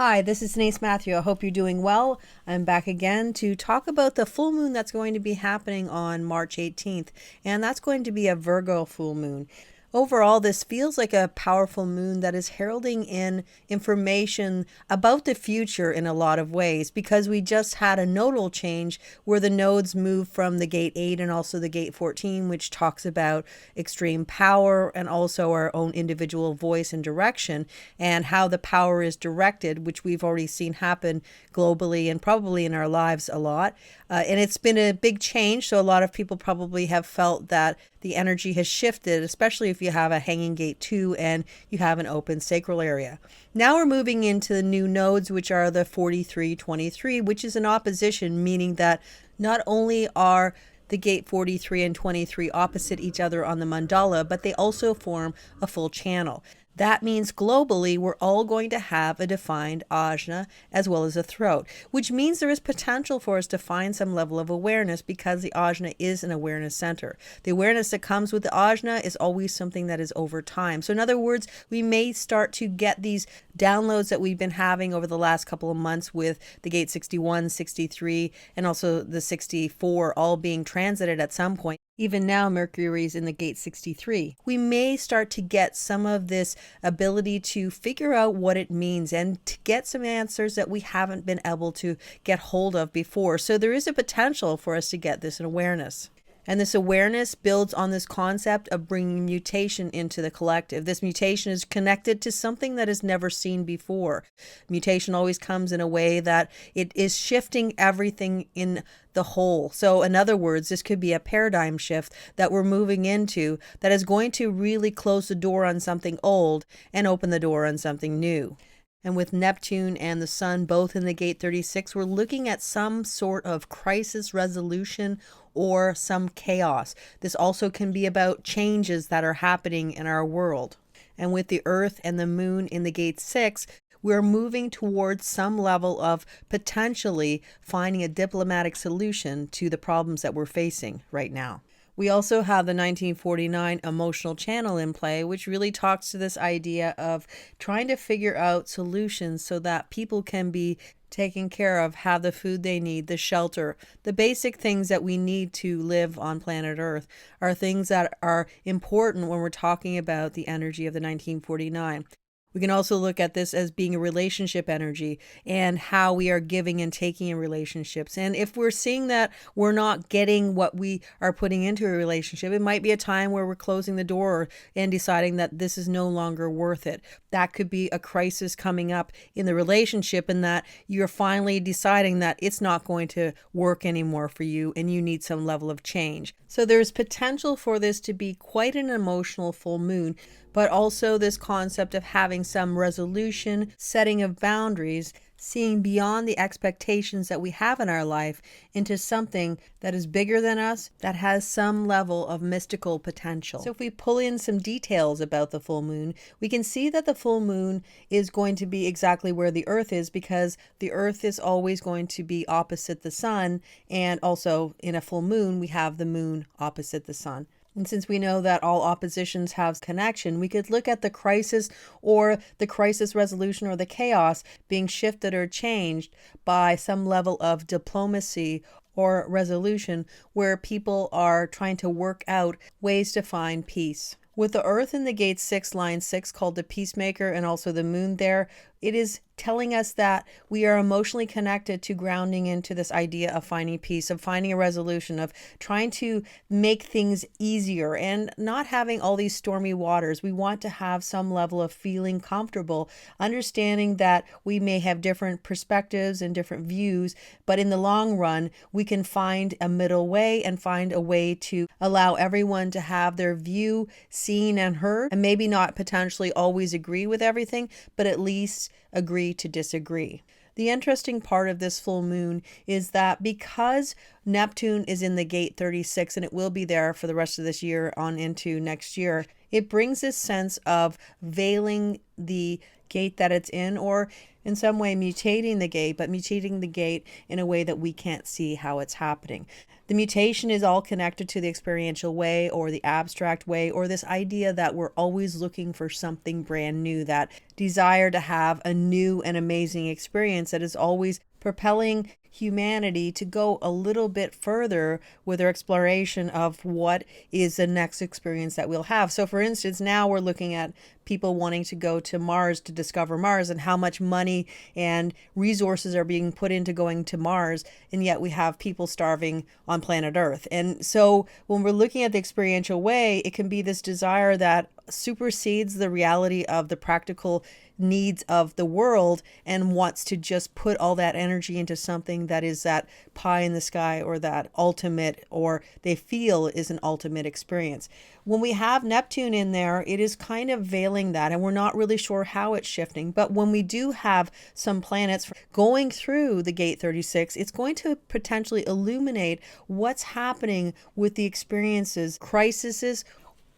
Hi, this is Denise Matthew. I hope you're doing well. I'm back again to talk about the full moon that's going to be happening on March 18th, and that's going to be a Virgo full moon. Overall, this feels like a powerful moon that is heralding in information about the future in a lot of ways, because we just had a nodal change where the nodes moved from the gate 8 and also the gate 14, which talks about extreme power and also our own individual voice and direction, and how the power is directed, which we've already seen happen globally and probably in our lives a lot. And it's been a big change, so a lot of people probably have felt that the energy has shifted, especially if you have a hanging gate 2 and you have an open sacral area. Now we're moving into the new nodes, which are the 43-23, which is an opposition, meaning that not only are the gate 43 and 23 opposite each other on the mandala, but they also form a full channel. That means globally, we're all going to have a defined ajna as well as a throat, which means there is potential for us to find some level of awareness because the ajna is an awareness center. The awareness that comes with the ajna is always something that is over time. So in other words, we may start to get these downloads that we've been having over the last couple of months with the gate 61, 63, and also the 64 all being transited at some point. Even now, Mercury is in the gate 63. We may start to get some of this ability to figure out what it means and to get some answers that we haven't been able to get hold of before. So there is a potential for us to get this awareness. And this awareness builds on this concept of bringing mutation into the collective. This mutation is connected to something that is never seen before. Mutation always comes in a way that it is shifting everything in the whole. So in other words, this could be a paradigm shift that we're moving into that is going to really close the door on something old and open the door on something new. And with Neptune and the Sun both in the gate 36, we're looking at some sort of crisis resolution or some chaos. This also can be about changes that are happening in our world. And with the Earth and the Moon in the gate 6, we're moving towards some level of potentially finding a diplomatic solution to the problems that we're facing right now. We also have the 1949 emotional channel in play, which really talks to this idea of trying to figure out solutions so that people can be taken care of, have the food they need, the shelter. The basic things that we need to live on planet Earth are things that are important when we're talking about the energy of the 1949. We can also look at this as being a relationship energy and how we are giving and taking in relationships. And if we're seeing that we're not getting what we are putting into a relationship, it might be a time where we're closing the door and deciding that this is no longer worth it. That could be a crisis coming up in the relationship, and that you're finally deciding that it's not going to work anymore for you and you need some level of change. So there's potential for this to be quite an emotional full moon, but also this concept of having some resolution, setting of boundaries, seeing beyond the expectations that we have in our life into something that is bigger than us, that has some level of mystical potential. So if we pull in some details about the full moon, we can see that the full moon is going to be exactly where the Earth is, because the Earth is always going to be opposite the sun, and also in a full moon we have the moon opposite the sun. And since we know that all oppositions have connection, we could look at the crisis or the crisis resolution or the chaos being shifted or changed by some level of diplomacy or resolution where people are trying to work out ways to find peace. With the Earth in the gate 6, line 6, called the peacemaker, and also the moon there, it is telling us that we are emotionally connected to grounding into this idea of finding peace, of finding a resolution, of trying to make things easier and not having all these stormy waters. We want to have some level of feeling comfortable, understanding that we may have different perspectives and different views, but in the long run, we can find a middle way and find a way to allow everyone to have their view seen and heard, and maybe not potentially always agree with everything, but at least agree to disagree. The interesting part of this full moon is that because Neptune is in the gate 36, and it will be there for the rest of this year on into next year, it brings this sense of veiling the gate that it's in, or in some way mutating the gate, but mutating the gate in a way that we can't see how it's happening. The mutation is all connected to the experiential way or the abstract way, or this idea that we're always looking for something brand new, that desire to have a new and amazing experience that is always propelling humanity to go a little bit further with their exploration of what is the next experience that we'll have. So for instance, now we're looking at people wanting to go to Mars to discover Mars, and how much money and resources are being put into going to Mars, and yet we have people starving on planet Earth. And so when we're looking at the experiential way, it can be this desire that supersedes the reality of the practical needs of the world and wants to just put all that energy into something that is that pie in the sky, or that ultimate, or they feel is an ultimate experience. When we have Neptune in there, it is kind of veiling that, and we're not really sure how it's shifting. But when we do have some planets going through the gate 36, it's going to potentially illuminate what's happening with the experiences, crises,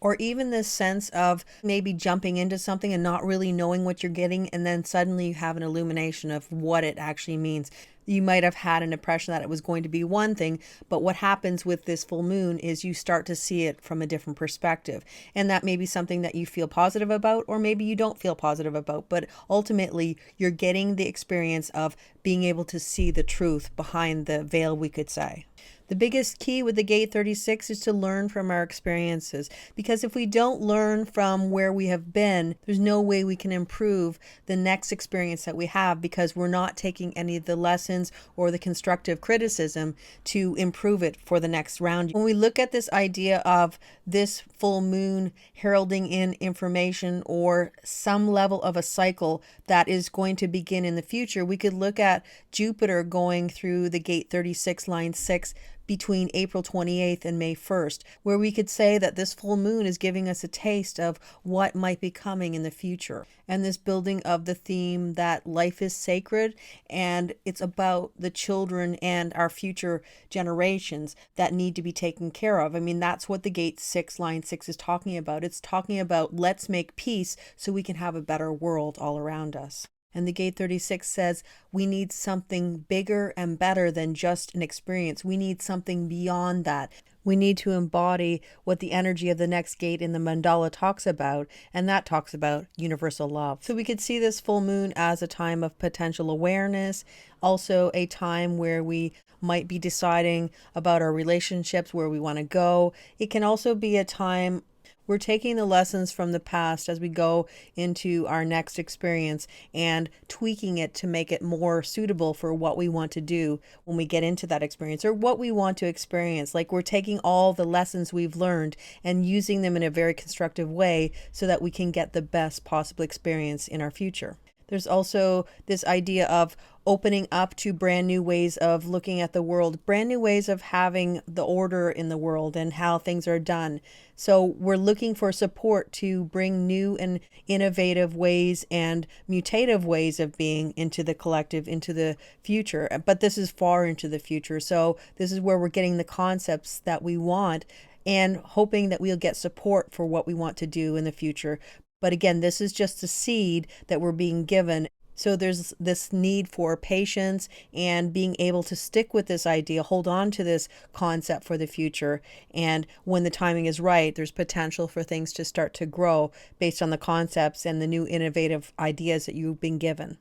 or even this sense of maybe jumping into something and not really knowing what you're getting, and then suddenly you have an illumination of what it actually means. You might have had an impression that it was going to be one thing, but what happens with this full moon is you start to see it from a different perspective. And that may be something that you feel positive about, or maybe you don't feel positive about, but ultimately you're getting the experience of being able to see the truth behind the veil, we could say. The biggest key with the gate 36 is to learn from our experiences, because if we don't learn from where we have been, there's no way we can improve the next experience that we have, because we're not taking any of the lessons or the constructive criticism to improve it for the next round. When we look at this idea of this full moon heralding in information or some level of a cycle that is going to begin in the future, we could look at Jupiter going through the gate 36 line 6 between April 28th and May 1st, where we could say that this full moon is giving us a taste of what might be coming in the future. And this building of the theme that life is sacred, and it's about the children and our future generations that need to be taken care of. I mean, that's what the gate 6 line 6 is talking about. It's talking about let's make peace so we can have a better world all around us. And the gate 36 says we need something bigger and better than just an experience. We need something beyond that. We need to embody what the energy of the next gate in the mandala talks about, and that talks about universal love. So we could see this full moon as a time of potential awareness, also a time where we might be deciding about our relationships, where we want to go. It can also be a time we're taking the lessons from the past as we go into our next experience and tweaking it to make it more suitable for what we want to do when we get into that experience, or what we want to experience. Like, we're taking all the lessons we've learned and using them in a very constructive way so that we can get the best possible experience in our future. There's also this idea of opening up to brand new ways of looking at the world, brand new ways of having the order in the world and how things are done. So we're looking for support to bring new and innovative ways and mutative ways of being into the collective, into the future. But this is far into the future. So this is where we're getting the concepts that we want and hoping that we'll get support for what we want to do in the future. But again, this is just a seed that we're being given. So there's this need for patience and being able to stick with this idea, hold on to this concept for the future. And when the timing is right, there's potential for things to start to grow based on the concepts and the new innovative ideas that you've been given.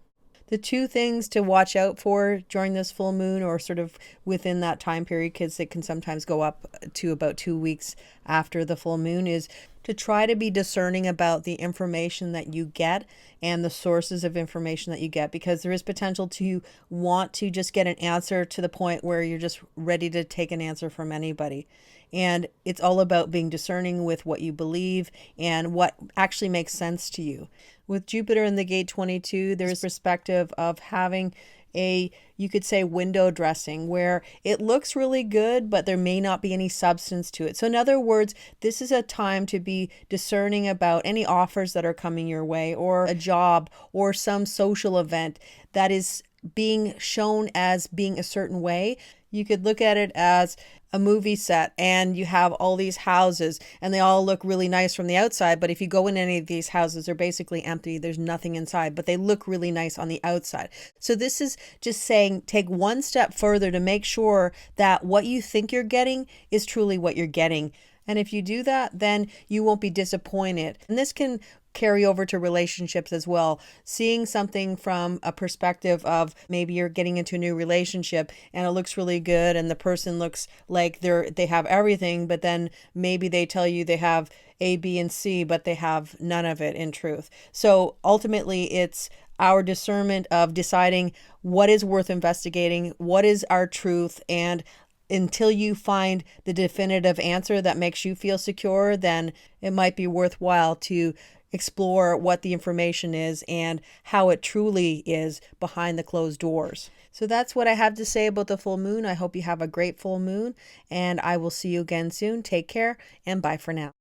The two things to watch out for during this full moon, or sort of within that time period, because it can sometimes go up to about 2 weeks after the full moon, is to try to be discerning about the information that you get and the sources of information that you get, because there is potential to want to just get an answer to the point where you're just ready to take an answer from anybody. And it's all about being discerning with what you believe and what actually makes sense to you. With Jupiter in the gate 22, there's perspective of having you could say window dressing, where it looks really good, but there may not be any substance to it. So in other words, this is a time to be discerning about any offers that are coming your way, or a job, or some social event that is being shown as being a certain way. You could look at it as a movie set and you have all these houses and they all look really nice from the outside, but if you go in any of these houses, they're basically empty. There's nothing inside, but they look really nice on the outside. So this is just saying take one step further to make sure that what you think you're getting is truly what you're getting. And if you do that, then you won't be disappointed. And this can carry over to relationships as well. Seeing something from a perspective of maybe you're getting into a new relationship and it looks really good and the person looks like they have everything, but then maybe they tell you they have A, B, and C, but they have none of it in truth. So ultimately, it's our discernment of deciding what is worth investigating, what is our truth, and until you find the definitive answer that makes you feel secure, then it might be worthwhile to explore what the information is and how it truly is behind the closed doors. So that's what I have to say about the full moon. I hope you have a great full moon, and I will see you again soon. Take care, and bye for now.